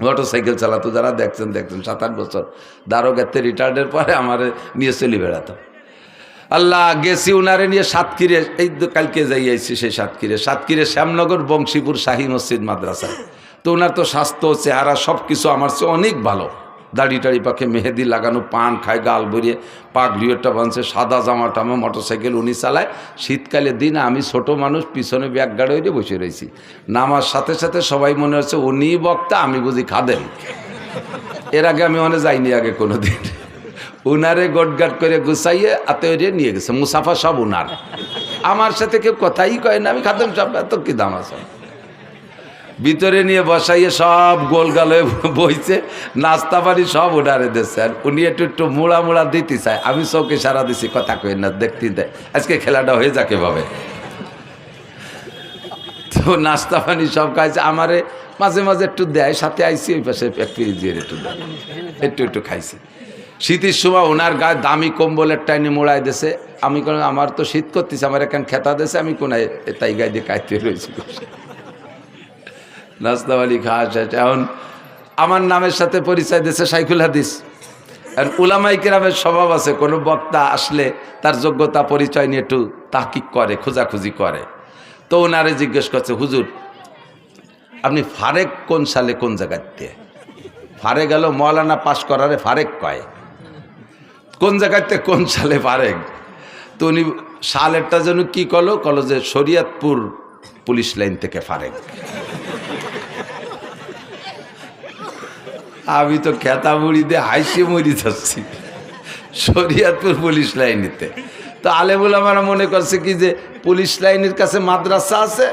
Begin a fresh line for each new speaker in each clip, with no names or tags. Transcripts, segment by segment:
Motorcycle চালাতো, যারা দেখছেন 7-8 বছর দারোগাতে রিটায়ার্ডের পরে আমার নিয়ে চলে বেড়াতো। আল্লাহ গেছি উনারে নিয়ে সাতক্ষীরে, এই কালকে যাই আইছি সেই সাতক্ষীরে শ্যামনগর বংশীপুর শাহী মসজিদ মাদ্রাসায়। তো ওনার তো স্বাস্থ্য চেহারা সব কিছু আমার চেয়ে অনেক ভালো, দাড়ি টাড়ি পাখে মেহেদি লাগানো, পান খায়, গাল ভরিয়ে পাগড়িওটা বানছে, সাদা জামা টামা, মোটরসাইকেল উনি চালায়। শীতকালের দিন আমি ছোট মানুষ পিছনে ব্যাগ গাড়ি হয়ে বসে রয়েছি। নামার সাথে সাথে সবাই মনে হচ্ছে উনি বক্তা, আমি বুঝি খাদেন। এর আগে আমি অনেক যাইনি আগে কোনো দিন। উনারে গোটগাট করে গুছাইয়ে আতেরে নিয়ে গেছে, মুসাফা সব উনার, আমার সাথে কেউ কথাই কয় না। আমি খাদেম সব, এত কি দাম আছে। ভিতরে নিয়ে বসাইয়ে সব গোল গালে বইছে, নাস্তা পানি সব উনারে দিচ্ছে। আর উনি একটু মুড়া দিতে চায়, আমি চৌকে সারা দিছি, কথা কই না, দেখতে দেয় আজকে খেলাটা হয়ে যাকে ভাবে। তো নাস্তা পানি সব খাইছে, আমারে মাঝে মাঝে একটু দেয়, সাথে আইসি ওই পাশে এক পিজিয়ে একটু দেয়, একটু খাইছি। শীতের সময় ওনার গায়ে দামি কম্বলের টাইনে মোড়াই দিছে। আমি কোনো, আমার তো শীত করতেছে, আমার এখানে খেতা দিয়েছে, আমি কোনায় তাই গায়ে দিয়ে কাইতে রয়েছি। নাস্তাওয়ালি খাওয়া শেষ। এখন আমার নামের সাথে পরিচয় দিয়েছে শাইখুল হাদিস। আর উলামায়ে কেরামের স্বভাব আছে, কোনো বক্তা আসলে তার যোগ্যতা পরিচয় নিয়ে একটু তাহকিক করে, খোঁজাখুঁজি করে। তো ওনারে জিজ্ঞেস করছে, হুজুর আপনি ফারেক কোন সালে কোন জায়গাতে? ফারেক গেল মৌলানা পাশ করারে ফারেক কয়, কোন জায়গাতে কোন সালে ফারেক? তো উনি সালেরটা যেন কি কলো যে শরীয়তপুর পুলিশ লাইন থেকে ফারেক। আমি তো খেতা মুড়ি দিয়ে হাইসে মরি যাচ্ছি, শরীয়তপুর পুলিশ লাইনেতে। তো আলেমুল আমরা মনে করছে কি যে পুলিশ লাইনের কাছে মাদ্রাসা আছে,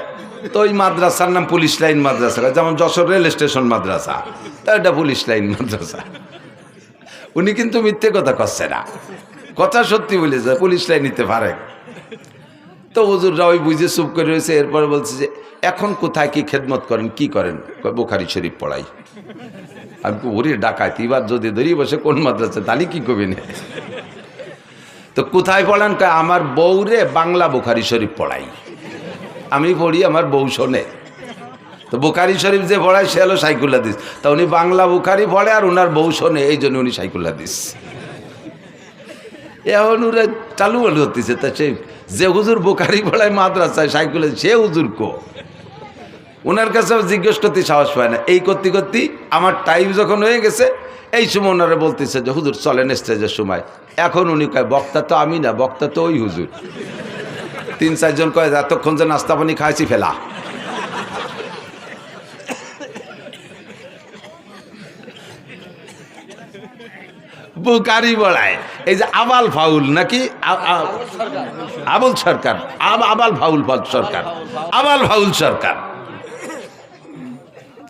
তো ওই মাদ্রাসার নাম পুলিশ লাইন মাদ্রাসা, যেমন যশোর রেল স্টেশন মাদ্রাসা, তা এটা পুলিশ লাইন মাদ্রাসা। উনি কিন্তু মিথ্যে কথা করছে না, কথা সত্যি বলেছে, পুলিশ লাইন নিতে পারে। তো হুজুররা ওই বুঝে চুপ করে রয়েছে। এরপরে বলছে যে এখন কোথায় কি খেদমত করেন, কি করেন? বুখারী শরীফ পড়াই। আমি ওরে ডাকাইতি, এবার যদি ধরি বসে কোন মাদ্রাসা, তাহলে কি করবে না? তো কোথায় পড়ান? আমার বউরে বাংলা বুখারী শরীফ পড়াই, আমি পড়ি, আমার বউ শোনে। তো বুখারী শরীফ যে পড়ায় সে হলো শাইখুল হাদিস। তা উনি বাংলা বুখারী পড়ে আর ওনার বউ শোনে, এই জন্য উনি শাইখুল হাদিস। এখন ওরা চালু হতেছে। তা সে যে হুজুর বুখারী পড়ায় মাদ্রাসায় শাইখুল হাদিস, সে হুজুর কো? ওনার কাছে জিজ্ঞেস করতে সাহস পায় না। এই করতে করতে আমার টাইম যখন হয়ে গেছে, এই সময় ওনারা বলতেছে যে হুজুর চলেন স্টেজের সময়। এখন উনি কয় বক্তা তো আমি না, বক্তা তো ওই হুজুর। 3-4 জন কয় এতক্ষণ যে নাস্তা পানি খাইছি ফেলা। বুখারী বলায় এই যে আবাল ফাউল নাকি আবুল সরকার, আবাল ফাউল সরকার, আবাল ফাউল সরকার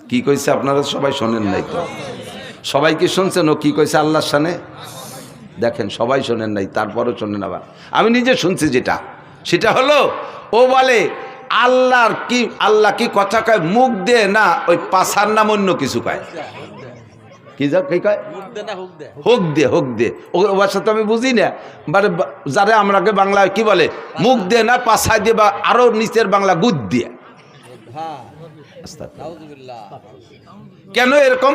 কি কইছে আপনারা সবাই শোনেন নাই? তো সবাই কি শুনছেন ও কি কইছে আল্লাহর শানে? দেখেন সবাই শোনেন নাই, তারপরও শোনেন। আবার আমি নিজে শুনছি যেটা, সেটা হলো ও বলে আল্লাহ কি কথা কয় মুখ দিয়ে না, ওই পাছার নাম অন্য কিছু কয়। কি কয়? হোক দে। ওর ভাষা তো আমি বুঝি না। মানে যারা আমরাকে বাংলায় কি বলে, মুখ দিয়ে না পাছায় দিয়ে, বা আরো নিচের বাংলা গুদ দিয়ে। কেন এরকম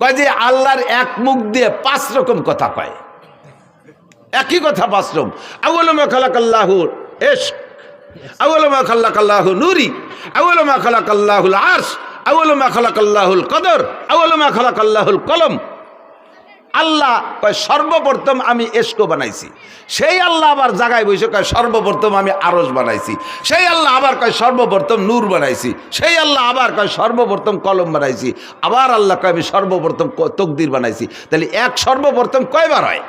কয়? যে আল্লাহর এক মুখ দিয়ে 5 রকম কথা কয়, একই কথা 5 রকম। আউয়ালু মা খালাকাল্লাহুল ইশক, আউয়ালু মা খালাকাল্লাহু নূরি, আউয়ালু মা খালাকাল্লাহুল আরশ, আউয়ালু মা খালাকাল্লাহুল কদর, আউয়ালু মা খালাকাল্লাহুল কলম। আল্লাহ কয় সর্বপ্রথম আমি এশক বানাইছি। সেই আল্লাহ আবার জায়গায় বসে কয় সর্বপ্রথম আমি আরশ বানাইছি। সেই আল্লাহ আবার কয় সর্বপ্রথম নূর বানাইছি। সেই আল্লাহ আবার কয় সর্বপ্রথম কলম বানাইছি। আবার আল্লাহ কয় আমি সর্বপ্রথম তকদির বানাইছি। তাহলে এক সর্বপ্রথম কয়বার হয়?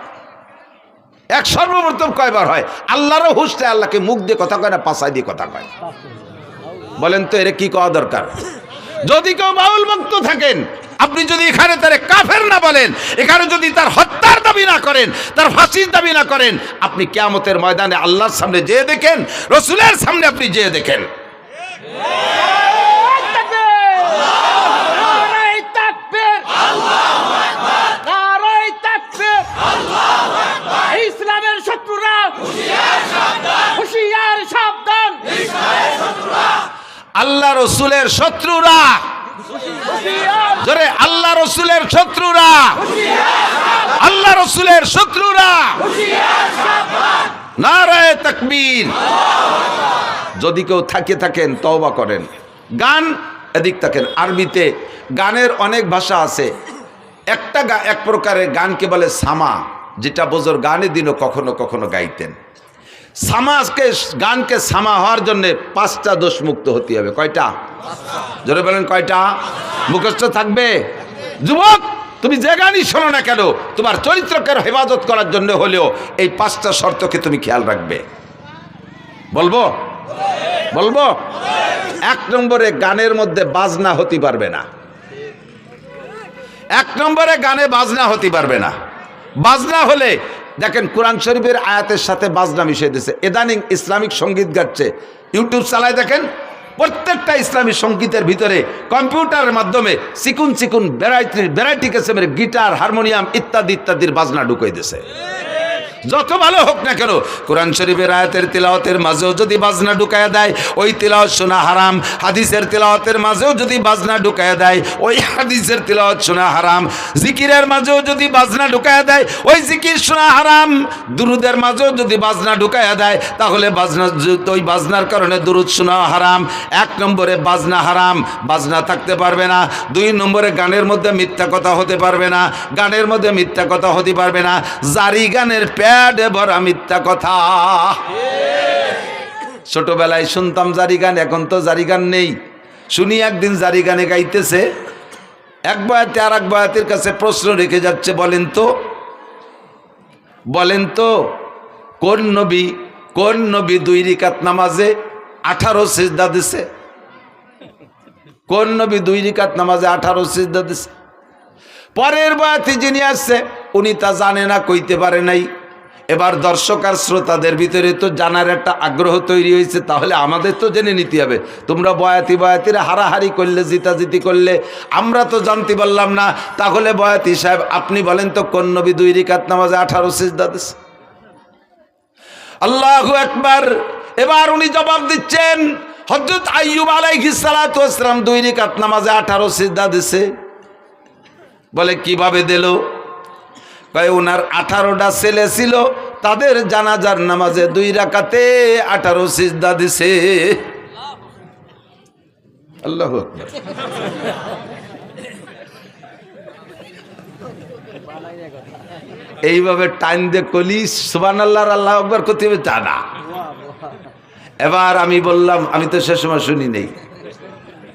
এক সর্বপ্রথম কয়বার হয়? আল্লাহরও হুঁশটা আল্লাহকে মুখ দিয়ে কথা কয় না, পাছায় দিয়ে কথা কয়? বলেন তো এর কি কওয়া দরকার? যদি কেউ বাউল ভক্ত থাকেন, আপনি যদি এখানে তারে কাফের না বলেন, এখানে যদি তার হত্যার দাবি না করেন, তার ফাঁসির দাবি না করেন, আপনি কিয়ামতের ময়দানে আল্লাহর সামনে যেয়ে দেখেন, রাসূলের সামনে আপনি যেয়ে দেখেন।
ইসলামের শত্রুরা হুঁশিয়ার সাবধান,
আল্লাহ রাসূলের শত্রুরা জোরে আল্লাহ রসুলের শত্রুরা, আল্লাহ রসুলের শত্রুরা, নারায়ে তাকবীর। যদি কেউ থাকেন তওবা করেন। গান এদিক থাকেন। আরবিতে গানের অনেক ভাষা আছে। এক প্রকারের গানকে বলে সামা, যেটা বোঝর গানে দিনও কখনো কখনো গাইতেন। গানকে সামা হওয়ার জন্য 5টা দোষ মুক্ত হতে হবে। কয়টা? জোরে বলেন কয়টা? মুখস্থ থাকবে। যুবক, তুমি যে গানই শোনো না কেন, তোমার চরিত্রকে হেফাজত করার জন্য হলেও এই 5টা শর্তকে তুমি খেয়াল রাখবে। বলবো? 1 নম্বরে গানের মধ্যে বাজনা হতে পারবে না। 1 নম্বরে গানে বাজনা হতে পারবে না। বাজনা হলে দেখেন কোরআন শরীফের আয়াতের সাথে বাজনা মিশিয়ে দিয়েছে। ইদানিং ইসলামিক সঙ্গীত গাচ্ছে, ইউটিউব চালায় দেখেন, প্রত্যেকটা ইসলামী সঙ্গীতের ভিতরে কম্পিউটারের মাধ্যমে চিকুন চিকুন ভ্যারাইটি কিসমের গিটার, হারমোনিয়াম ইত্যাদি ইত্যাদির বাজনা ঢুকিয়ে দিয়েছে। যত ভালো হোক না কেন, কোরআন শরীফের আয়াতের তিলাওয়াতের মাঝেও যদি বাজনা ঢুকায়া দেয়, ওই তিলাওয়াত শোনা হারাম। হাদিসের তিলাওয়াতের মাঝেও যদি বাজনা ঢুকায়া দেয়, ওই হাদিসের তিলাওয়াত শোনা হারাম। জিকিরের মাঝেও যদি বাজনা ঢুকায়া দেয়, ওই জিকির শোনা হারাম। দুরুদের মাঝেও যদি বাজনা ঢুকায়া দেয়, তাহলে ওই বাজনার কারণে দুরুদ শোনা হারাম। 1 নম্বরে বাজনা হারাম, বাজনা থাকতে পারবে না। 2 নম্বরে গানের মধ্যে মিথ্যা কথা হতে পারবে না, গানের মধ্যে মিথ্যা কথা হতে পারবে না। জারি গানের ভরা মিথ্যা কথা। ছোটবেলায় শুনতাম জারি গান, এখন তো জারি গান নেই। শুনি একদিন জারি গানে গাইতেছে, এক বয়াতে আর এক বয়াতের কাছে প্রশ্ন রেখে যাচ্ছে, বলেন তো কোন নবী 2 রাকাত নামাজে 18 সিজদা দিছে? কোন নবী 2 রাকাত নামাজে 18 সিজদা দিছে? পরের বয়াতে যিনি আসছে উনি তা জানে না, কইতে পারে নাই। এবার দর্শক আর শ্রোতাদের ভিতরে তো জানার একটা আগ্রহ তৈরি হয়েছে, তাহলে আমাদের তো জেনে নিতে হবে। তোমরা বয়াতিরা হারাহারি করলে, জিতাজিতি করলে, আমরা তো জানতে পারলাম না। তাহলে বয়াতি সাহেব আপনি বলেন তো কোন নবী 2 রাকাত নামাজে 18 সিজদা দিছে? আল্লাহু আকবার। এবার উনি জবাব দিচ্ছেন, হযরত আইয়ুব আলাইহিস সালাতু ওয়াস সালাম 2 রাকাত নামাজে 18 সিজদা দিছে। বলে কিভাবে দিল? ওনার 18টা ছেলে ছিল, তাদের জানাজার নামাজে 2 রাকাতে 18 সিজদা দিছে। আল্লাহু আকবার। এইভাবে টাইম দিয়ে কলি সুবহানাল্লাহ আল্লাহু আকবার করতে হবে তা না। এবার আমি বললাম, আমি তো সে সময় শুনি নেই।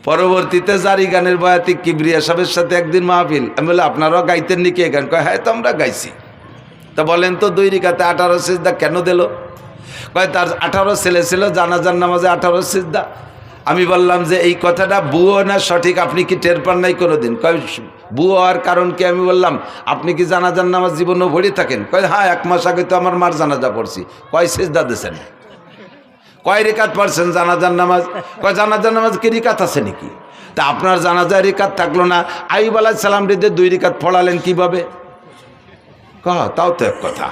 পরবর্তীতে জারি গানের বয়াতি কিবরিয়া সাহেবের সাথে একদিন মাহফিল, আমি বললাম আপনারাও গাইতেন নাকি এই গান? কয় হ্যাঁ, তো আমরা গাইছি। তা বলেন তো 2 রাকাতে 18 সিজদা কেন দিল? কয় তার 18 ছেলে ছিল, জানাজার নামাজে 18 সিজদা। আমি বললাম যে এই কথাটা বুয়ো না সঠিক, আপনি কি টের পান নাই কোনোদিন? কয় বুয়ো হওয়ার কারণ কি? আমি বললাম আপনি কি জানাজার নামাজ জীবনও ভরে থাকেন? কয় হ্যাঁ, 1 মাস আগে তো আমার মার জানাজা পড়ছি। কয় সিজদা দিয়েছেন? কয় রিকাত পড়ছেন জানাজার নামাজ? কয় জানাজার নামাজ কি রিকাত আছে নাকি? তা আপনার জানাজার রিকাত থাকলো না, আইয়ুব আলাইহিস সালাম রে 2 রাকাত পড়ালেন কিভাবে? তাও তো এক কথা।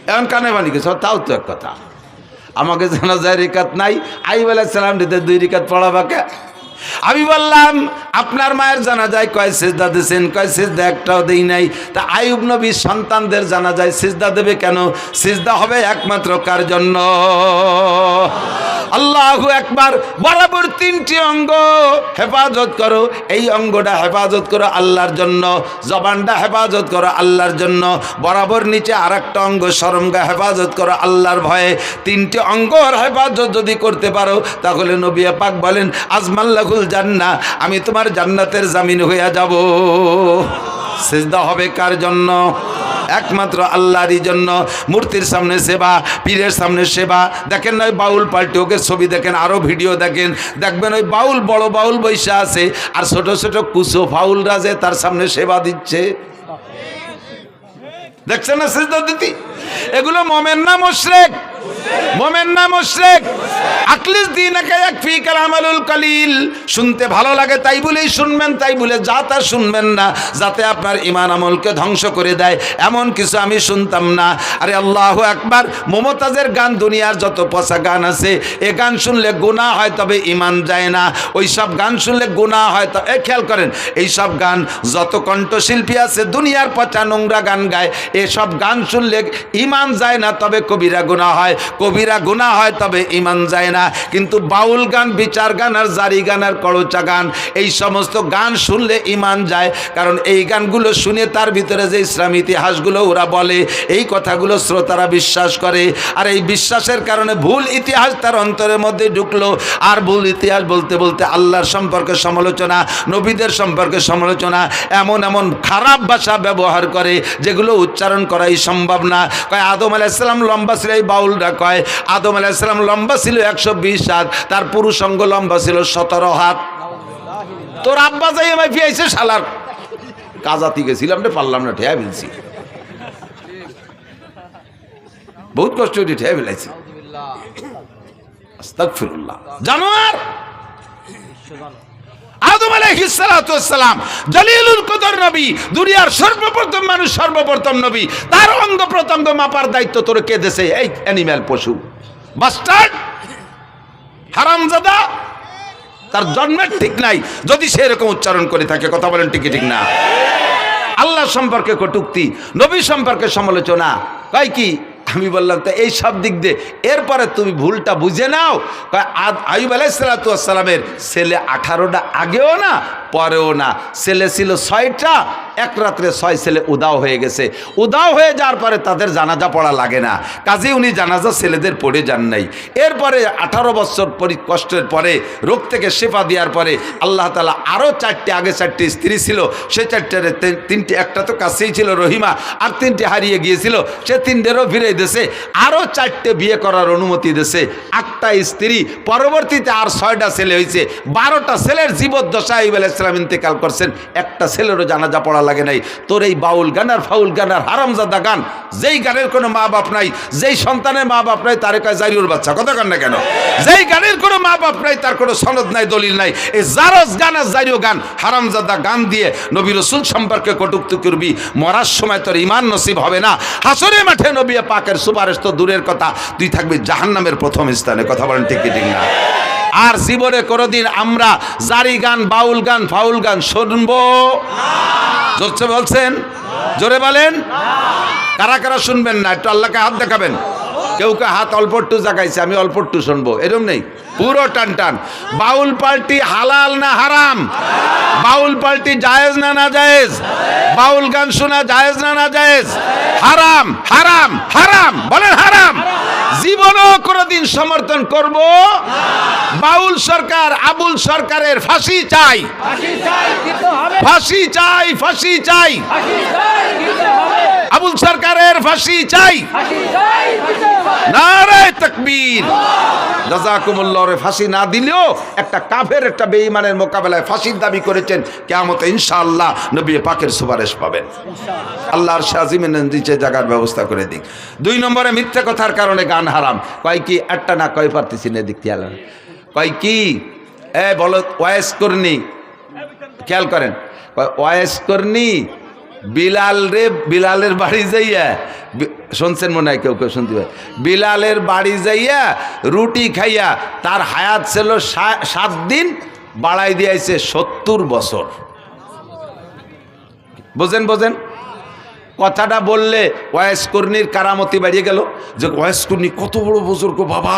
এখন কানে বানি গেছ, তাও তো এক কথা। আমাকে জানাজার রিকাত নাই, আইয়ুব আলাইহিস সালাম রে 2 রাকাত পড়াবাকে। আমি বললাম আপনার মায়ের জানাজায় কয় সিজদা দিয়েছেন? কয় সিজদা একটাও দেই নাই। তা আইয়ুব নবীর সন্তানদের জানাজায় সিজদা দেবে কেন? সিজদা হবে একমাত্র কার জন্য? আল্লাহু আকবার। বরাবর 3টি অঙ্গ হেফাজত করো। এই অঙ্গটা হেফাজত করো আল্লাহর জন্য, জবানটা হেফাজত করো আল্লাহর জন্য, বরাবর নিচে আরেকটা অঙ্গ শরমগা হেফাজত করো আল্লাহর ভয়ে। 3টি অঙ্গর হেফাজত যদি করতে পারো, তাহলে নবী পাক বলেন আজমাল্লাহুল জান্নাহ, আমি তোমার জান্নাতের জামিন হইয়া যাব। সিজদা হবে কার জন্য? একমাত্র আল্লাহরই জন্য। মূর্তির সামনে সেবা, পীরের সামনে সেবা। দেখেন না ওই বাউল পাল্টে ওকে ছবি দেখেন, আরও ভিডিও দেখেন, দেখবেন ওই বাউল, বড় বাউল বৈশা আছে, আর ছোট ছোট কুসো ফাউলরা যে তার সামনে সেবা দিচ্ছে। দেখছেন না সিজদা দিতে? এগুলো মোমেন না মুশরিক? মোমেন না মুশরিক? আখলিস দীনাকা ইয়াকফিকাল আমালুল কালিল। শুনতে ভালো লাগে তাই বলেই শুনবেন, তাই বলে যা তা শুনবেন না, যাতে আপনার ঈমান আমলকে ধ্বংস করে দেয় এমন কিছু আমি শুনতাম না। আরে আল্লাহু আকবার, মমতাজের গান, দুনিয়ার যত পচা গান আছে, এ গান শুনলে গুনাহ হয় তবে ঈমান যায় না। ওই সব গান শুনলে গুনাহ হয়। তো খেয়াল করেন, এই সব গান যত কণ্ঠশিল্পী আছে দুনিয়ার পচা নোংরা গান গায়, এসব গান শুনলে ঈমান যায় না তবে কবিরা গুনাহ হয়, কবিরা গুনাহ হয় তবে ঈমান যায় না। কিন্তু বাউল গান, বিচার গান আর জারি গান আর করচা গান, এই সমস্ত গান শুনলে ঈমান যায়। কারণ এই গানগুলো শুনে তার ভিতরে যে ইসলামী ইতিহাসগুলো ওরা বলে, এই কথাগুলো শ্রোতারা বিশ্বাস করে। আর এই বিশ্বাসের কারণে ভুল ইতিহাস তার অন্তরের মধ্যে ঢুকলো। আর ভুল ইতিহাস বলতে বলতে আল্লাহর সম্পর্কে সমালোচনা, নবীদের সম্পর্কে সমালোচনা, এমন এমন খারাপ ভাষা ব্যবহার করে যেগুলো উচ্চারণ করাই সম্ভব না। কয় আদম আলাইহিস সালাম লম্বা ছিল, এই বাউলরা কয় আদম আলাইহিস সালাম লম্বা ছিল 120 হাত, তার পুরুষাঙ্গ লম্বা ছিল 17 হাত। তোর আব্বা যাই আমায় ফিয়াইছে শালার কাজাতি গেছিলাম রে, পারলাম না, ঠেয়া ফেলছি, বহুত কষ্ট করে ঠেয়া ফেলাইছি। আস্তাগফিরুল্লাহ। জানোয়ার আদম আলাইহিস সালাতু ওয়াস সালাম জলিলুল কদর নবী, দুনিয়ার সর্বপ্রথম মানুষ, সর্বপ্রথম নবী, তার অঙ্গ প্রত্যঙ্গ মাপার দায়িত্ব তোর কে দেছে? এই অ্যানিম্যাল, পশু, বাস্টার্ড, হারামজাদা। তার জন্মের ঠিক নাই যদি সে এরকম উচ্চারণ করে থাকে। কথা বলেন ঠিক ঠিক না? আল্লাহ সম্পর্কে কটূক্তি, নবী সম্পর্কে সমালোচনা, কয় কি? আমি বললাম তো এই সব দিক দিয়ে এরপরে তুমি ভুলটা বুঝে নাও। আইয়ুব আলাইহিস সালাতু ওয়াস সালামের ছেলে 18টা, আগেও না পরেও না। ছেলে ছিল 6টা, এক রাত্রে 6 ছেলে উদাও হয়ে গেছে। উদাও হয়ে যাওয়ার পরে তাদের জানাজা পড়া লাগে না, কাজে উনি জানাজা ছেলেদের পড়ে যান নাই। এরপরে 18 বছর কষ্টের পরে, রোগ থেকে শেফা দেওয়ার পরে আল্লাহ তাআলা আরও 4টে, আগে 4টে স্ত্রী ছিল, সে 4টার 3টে, একটা তো কাছেই ছিল রহিমা, আর 3টে হারিয়ে গিয়েছিল, সে 3টেরও ফিরে দিয়েছে, আরও 4টে বিয়ে করার অনুমতি দিয়েছে, 8টা স্ত্রী। পরবর্তীতে আর 6টা ছেলে হয়েছে, 12টা ছেলের জীবদ্দশায় আইয়ুব আলাইহিস সালাম ইন্তেকাল করছেন, একটা ছেলেরও জানাজা পড়া লাগে নাই। তোর এই বাউল গান আর ফাউল গান আর হারামজাদা গান, যেই গানের কোনো মা বাপ নাই, যেই সন্তানের মা বাপ নাই, তারে কয় জারিউর বাচ্চা। কথা কন না কেন? যেই গানের কোনো মা বাপ নাই, তার কোনো সনদ নাই, দলিল নাই, এই জারজ গান আর জারিউ গান, হারামজাদা গান দিয়ে নবী রাসূল সম্পর্কে কটূক্তি করবি, মরার সময় তোর ঈমান নসিব হবে না। হাসরের মাঠে নবী পাকের সুপারিশ তো দূরের কথা, তুই থাকবি জাহান্নামের প্রথম স্থানে। কথা বলেন ঠিক ঠিক না? আর জীবনে কোনোদিন আমরা জারি গান, বাউল গান, ফাউল গান শুনবো? জোরছে বলছেন, জোরে বলেন। কারা কারা শুনবেন না একটু আল্লাহকে হাত দেখাবেন। কেউ কেউ হাত অল্প একটু জাগাইছে, আমি অল্প একটু শুনবো, এরকম নেই, পুরো টান টান। বাউল পার্টি হালাল না হারাম? বাউল পার্টি জায়েজ না না জায়েজ? বাউল গান শোনা জায়েজ না না জায়েজ? হারাম, হারাম, হারাম, বলেন হারাম। জীবনও কোনোদিন সমর্থন করব? বাউল সরকার, আবুল সরকারের ফাঁসি চাই, ফাঁসি চাই, ফাঁসি চাই, আবুল সরকারের ফাঁসি চাই। নারে তাকবীর। জাযাকুমুল্লাহ। ফাঁসি না দিলেও একটা কাফের, একটা বেঈমানের মোকাবেলায় ফাঁসির দাবি করেছেন, কিয়ামতে ইনশাআল্লাহ নবী পাকের সুপারিশ পাবেন। আল্লাহর শাজিমের নিচে জায়গার ব্যবস্থা করে দিক। 2 নম্বরে মিথ্যা কথার কারণে গান হারাম। কয় কি? একটা না কয় পারতেছি না, দিক খেয়াল কয় কি? বলো ওয়াইস করনি, খেয়াল করেন, ওয়াইস করনি বিলাল রে, বিলালের বাড়ি যাইয়া, শুনছেন মনে হয় কেউ কেউ শুনতে পারে, বিলালের বাড়ি যাইয়া রুটি খাইয়া তার হায়াত ছিল 7 দিন, বাড়াই দিয়েছে 70 বছর। বোঝেন বোঝেন কথাটা বললে ওয়াইস কর্নির কারামতি বাড়িয়ে গেল, যে ওয়াইস কর্নি কত বড় বুজুর্গ বাবা,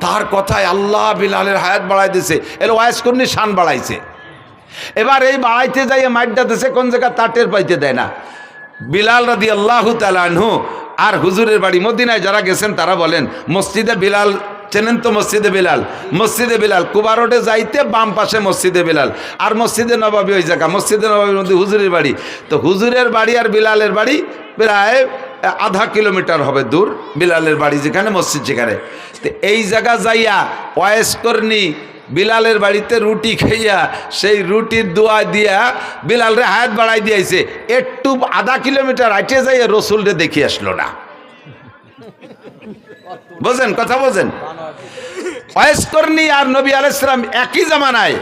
তার কথায় আল্লাহ বিলালের হায়াত বাড়াই দিয়েছে, এর ওয়াইস কর্নি শান বাড়াইছে। এবার এই বাড়াইতে যাইয়ে মাইটটা দিছে কোন জায়গা তা টের পাইতে দেয় না। বিলাল রাদিয়াল্লাহু তাআলা আনহু আর হুজুরের বাড়ি মদিনায় যারা গেছেন তারা বলেন, মসজিদে বিলাল চেনেন তো? মসজিদে বিলাল, মসজিদে বিলাল কুবা রোডে যাইতে বাম পাশে মসজিদে বিলাল, আর মসজিদে নবাবী ওই জায়গা, মসজিদে নবাবীর মধ্যে হুজুরের বাড়ি। তো হুজুরের বাড়ি আর বিলালের বাড়ি প্রায় আধা কিলোমিটার হবে দূর, বিলালের বাড়ি যেখানে, মসজিদ যেখানে। তো এই জায়গা যাইয়া ওয়াইস করনি বিলালের বাড়িতে রুটি খাইয়া সেই রুটির দোয়া দিয়া বিলালরে হায়াত বাড়াই দিয়েছে। একটু আধা কিলোমিটার হাঁটে যাইয়া রসুলরে দেখি আসলো না। বোঝেন কথা বোঝেন? ওয়াইস করনি আর নবী আলাইহিস সালাম একই জামানায়।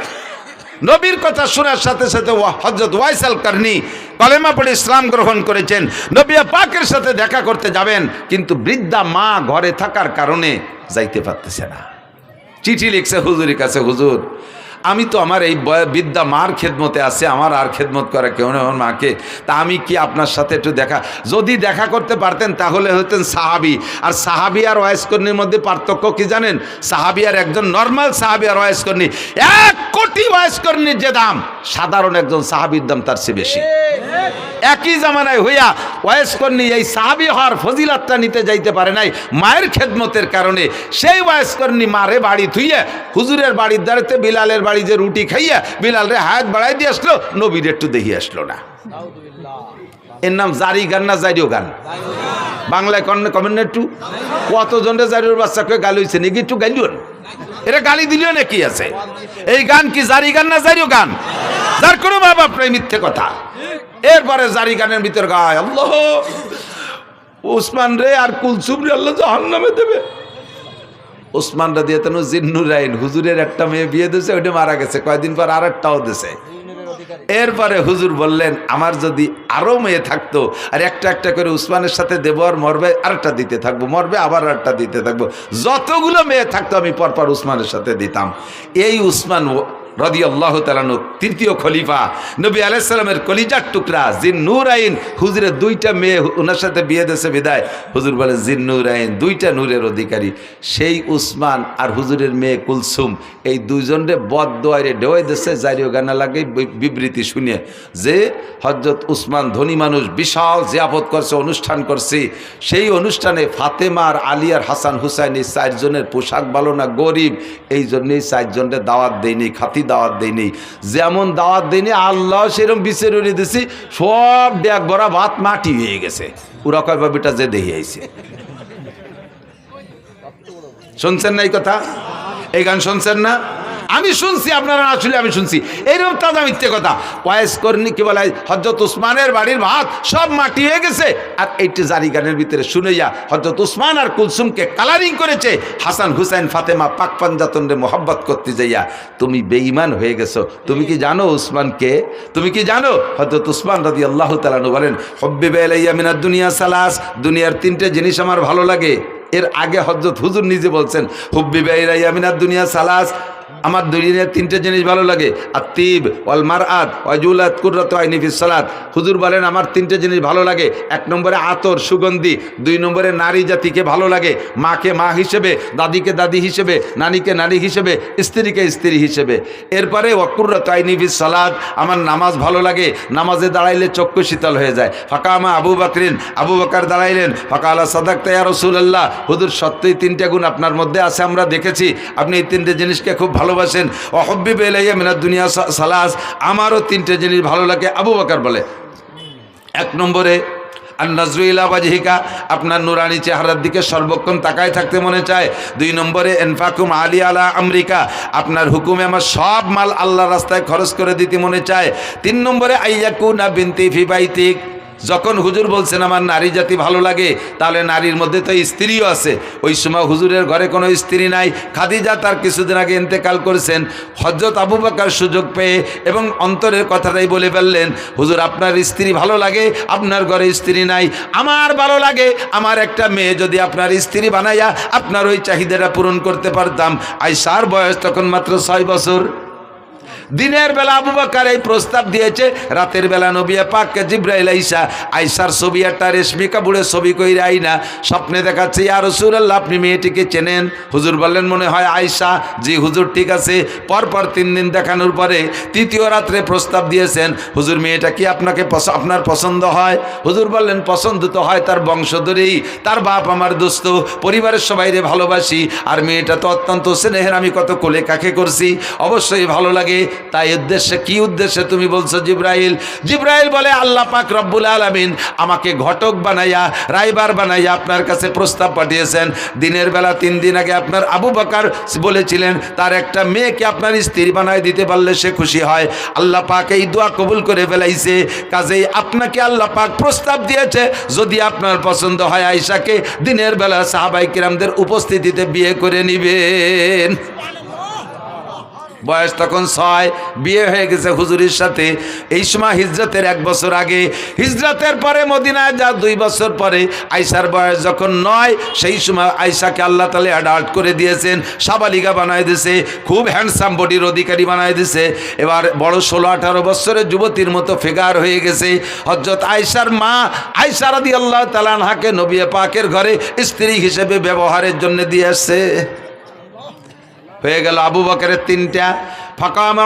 নবীর কথা শোনার সাথে সাথে হযরত ওয়াইস আল করনি কলেমা পড়ে ইসলাম গ্রহণ করেছেন। নবী পাকের সাথে দেখা করতে যাবেন, কিন্তু বৃদ্ধা মা ঘরে থাকার কারণে যাইতে পারতেছে না। চিঠি লিখছে হুজুরের কাছে, হুজুর আমি তো আমার এই বৃদ্ধা মার খেদমতে আছে, আমার আর খেদমত করে কেউ নেই আমার মাকে, তা আমি কি আপনার সাথে একটু যদি দেখা করতে পারতেন তাহলে হতেন সাহাবি। আর সাহাবি আর ওয়াইস কর্মীর মধ্যে পার্থক্য কি জানেন? সাহাবি আর একজন নর্মাল সাহাবি আর ওয়াইস কর্মী 1 কোটি ওয়াইস কর্মীর যে দাম, সাধারণ একজন সাহাবির দাম তার চেয়ে বেশি। একই জামানায় হইয়া ওয়াইস কর্মী এই সাহাবি হওয়ার ফজিলাতটা নিতে যাইতে পারে নাই মায়ের খেদমতের কারণে। সেই ওয়াইস কর্মী মারে বাড়ি থুইয়া হুজুরের বাড়ির দাঁড়িতে বিলালের বাড়ি যে রুটি খাইয়া বিলাল রে হায়াত বাড়াই দিয়ে আসলো, নবীর একটু দেখি আসলো না। এর নাম জারি গান না জারিও গান? বাংলায় কমেন না একটু? কতজনের জারিওর বাচ্চাকে গালি হয়েছে নাকি? একটু গালিও না, এটা গালি দিলেও নাকি আছে? এই গান কি জারি গান না জারিও গান? যার কোনো মা বাপ নাই, মিথ্যে কথা। এরপরে জারি গানের ভিতর গায় আল্লাহ উসমান রে আর কুলসুম রে আল্লাহ জাহান্নামে দেবে। উসমান রা দিয়ে তেন জিন্নুরাইন হুজুরের একটা মেয়ে বিয়ে দিয়েছে, ওইটা মারা গেছে, কয়েকদিন পর আর একটাও দিছে। এরপরে হুজুর বললেন আমার যদি আরো মেয়ে থাকতো আর একটা একটা করে উসমানের সাথে দেবো, আর মরবে আরেকটা দিতে থাকবো, মরবে আবার আরেকটা দিতে থাকবো, যতগুলো মেয়ে থাকতো আমি পরপর উসমানের সাথে দিতাম। এই উসমান রাদিয়াল্লাহু তাআলা তৃতীয় খলিফা, নবী আলাইহিস সালামের কলিজার টুকরা জিন্নুরাইন, হুজুরের 2টা মেয়ে ওনার সাথে বিয়ে দিয়েছে বিদায় হুজুর বলে জিন্নুরাইন 2টা নূরের অধিকারী। সেই উসমান আর হুজুরের মেয়ে কুলসুম এই দুইজনরে বদদোয়ারে ঢেউয়ে দিয়েছে জারিও গানা লাগে বিবৃতি শুনে যে হযরত উসমান ধনী মানুষ, বিশাল জিয়াফত করছে, অনুষ্ঠান করছে। সেই অনুষ্ঠানে ফাতেমা আর আলী আর হাসান হুসাইন এই 4 জনের পোশাক ভালো না, গরিব, এই জন্যই 4 জনের দাওয়াত দেয়নি, খাতি দাওয়াত দেয়নি। যেমন দাওয়াত দেয়নি আল্লাহ সেরকম বিচার উড়িয়ে দিছি, সব ড্যাগ ভরা ভাত মাটি হয়ে গেছে। ওরা কয় বাবিটা যে দেখে আইছে। শুনছেন না এই কথা? এই গান শুনছেন না? আমি শুনছি, আপনারা আসলে আমি শুনছি। এইরকম তাজা মিথ্যে কথা। ওয়াইস কর্মী কি বলে হযরত উসমানের বাড়ির ভাত সব মাটি হয়ে গেছে, আর এইটি জারি গানের ভিতরে শুনেইয়া হযরত উসমান আর কুলসুমকে কালারিং করেছে হাসান হুসাইন ফাতেমা পাক পাঞ্জাতনরে মোহাব্বত করতে যাইয়া। তুমি বেঈমান হয়ে গেছো। তুমি কি জানো উসমানকে? তুমি কি জানো? হযরত উসমান রাদিয়াল্লাহু তাআলা আনহু বলেন হুব্বিবা ইলাইয়া মিনাদ দুনিয়া সালাস, দুনিয়ার 3টে জিনিস আমার ভালো লাগে। এর আগে হযরত হুজুর নিজে বলছেন হুব্বিবা ইলাইয়া মিনাদ দুনিয়া সালাস, আমার দুনিয়ার 3টে জিনিস ভালো লাগে, আত্তিব ওয়াল মারআত ওয়াজুলাত কুররাতু আইনি ফিস সালাত। হুজুর বলেন আমার 3টে জিনিস ভালো লাগে। 1 নম্বরে আতর সুগন্ধি, 2 নম্বরে নারী জাতিকে ভালো লাগে, মাকে মা হিসেবে, দাদিকে দাদি হিসেবে, নানিকে নানি হিসেবে, স্ত্রীকে স্ত্রী হিসেবে। এরপরে ওয়াকুররাতু আইনি ফিস সালাত, আমার নামাজ ভালো লাগে, নামাজে দাঁড়াইলে চক্ষু শীতল হয়ে যায়। ফাকামা আবু বকরিন, আবু বকর দাঁড়াইলেন, ফাকালা সাদাকতা ইয়া রাসূলুল্লাহ, হুজুর সত্যই 3টে গুণ আপনার মধ্যে আছে, আমরা দেখেছি আপনি এই 3টে জিনিসকে খুব ভালোবাসেন। ওয়াহুব্বিবা ইলাইয়া মিনাদ দুনিয়া সালাস, আমারও 3টে জিনিস ভালো লাগে। আবু বকর বলে 1 নম্বরে আর নজরু ইলা ওয়াজহিকা, আপনার নুরানি চেহারার দিকে সর্বক্ষণ তাকায় থাকতে মনে চায়। 2 নম্বরে ইনফাকুম আলী আলা আমরিকা, আপনার হুকুমে আমার সব মাল আল্লাহর রাস্তায় খরচ করে দিতে মনে চায়। 3 নম্বরে আইয়াকুনা বিনতি ফি বাইতিক, যখন হুজুর বলছেন আমার নারী জাতি ভালো লাগে, তাহলে নারীর মধ্যে তো স্ত্রীও আছে। ওই সময় হুজুরের ঘরে কোনো স্ত্রী নাই, খাদিজা তার কিছুদিন আগে ইন্তেকাল করেছেন। হযরত আবু বকর সুযোগ পেয়ে এবং অন্তরের কথাটাই বলে ফেললেন হুজুর আপনার স্ত্রী ভালো লাগে, আপনার ঘরে স্ত্রী নাই, আমার ভালো লাগে, আমার একটা মেয়ে যদি আপনার স্ত্রী বানাইয়া আপনার ওই চাহিদাটা পূরণ করতে পারতাম। আয়েশার বয়স তখন মাত্র 6 বছর। দিনের বেলা আবু বকর এই প্রস্তাব দিয়েছে, রাতের বেলা নবী পাককে জিবরাইল আইসা আয়েশার ছবি একটা রেশমি কাপড়ে ছবি কইরা আইনা স্বপ্নে দেখাচ্ছে, ইয়া রাসূলুল্লাহ আপনি মেয়েটিকে চেনেন? হুজুর বললেন মনে হয় আয়েশা। জি হুজুর ঠিক আছে। পরপর 3 দিন দেখানোর পরে 3য় রাত্রে প্রস্তাব দিয়েছেন, হুজুর মেয়েটা কি আপনার পছন্দ হয়? হুজুর বললেন পছন্দ তো হয় তার বংশধরেই, তার বাপ আমার দোস্ত, পরিবারের সবাইরে ভালোবাসি, আর মেয়েটা তো অত্যন্ত স্নেহের, আমি কত কোলে কাকে করছি, অবশ্যই ভালো লাগে। তাই উদ্দেশ্যে, কি উদ্দেশ্যে তুমি বলছো জিব্রাইল? জিব্রাইল বলে আল্লাহ পাক রব্বুল আলামিন আমাকে ঘটক বানাইয়া, রাইবার বানাইয়া আপনার কাছে প্রস্তাব পাঠিয়েছেন। দিনের বেলা 3 দিন আগে আপনার আবু বকর বলেছিলেন তার একটা মেয়েকে আপনার স্ত্রী বানায় দিতে পারলে সে খুশি হয়। আল্লাহ পাক এই দোয়া কবুল করে ফেলাইছে। কাজেই আপনাকে আল্লাহ পাক প্রস্তাব দিয়েছে, যদি আপনার পছন্দ হয় আয়েশাকে দিনের বেলা সাহাবায়ে কিরামদের উপস্থিতিতে বিয়ে করে নিবেন। বয়স তখন 6, বিয়ে হয়ে গেছে হুজুরের সাথে। এই সময় হিজরতের 1 বছর আগে, হিজরতের পরে মদিনায় যা 2 বছর পরে আয়েশার বয়স যখন 9, সেই সময় আয়েশাকে আল্লাহ তাআলা অ্যাডাল্ট করে দিয়েছেন, সাবালিকা বানায় দিয়েছে, খুব হ্যান্ডসাম বডির অধিকারী বানায় দিয়েছে। এবার বড় 16-18 বছরের যুবতীর মতো ফিগার হয়ে গেছে। হযরত আয়েশার মা আয়েশা রাদিয়াল্লাহু তাআলা আনহাকে নবী পাকের ঘরে স্ত্রী হিসেবে ব্যবহারের জন্য দিয়ে আসছে। হয়ে গেল আবু বকরের 3টা। ফাকামা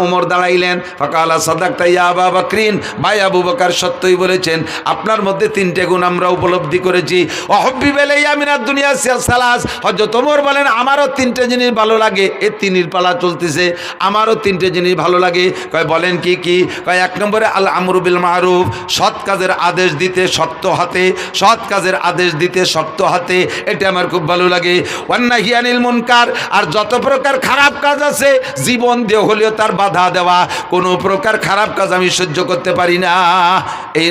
ওমর দাঁড়াইলেন। ফাকালা সাদাকতা ইয়া আবু বকরিন, ভাই আবু বকর সত্যই বলেছেন, আপনার মধ্যে 3টে গুণ আমরা উপলব্ধি করেছি। ওয়াহব্বিব ইলাইয়া মিনাদ দুনিয়া সালাস। হযরত ওমর বলেন আমারও 3টে জিনিস ভালো লাগে। এই 3-এর পালা চলতেছে, আমারও 3টে জিনিস ভালো লাগে। কয় বলেন কি কি? কয় 1 নম্বরে আল আমরু বিল মারুফ, সৎ কাজের আদেশ দিতে শক্ত হাতে, সৎ কাজের আদেশ দিতে শক্ত হাতে, এটা আমার খুব ভালো লাগে। ওয়ান নাহি আনিল মুনকার, আর যত প্রকার খারাপ কাজ আছে জীবন দিয়ে হলেও তার বাধা দেওয়া, কোনো প্রকার খারাপ কাজ আমি সহ্য করতে পারি না, এই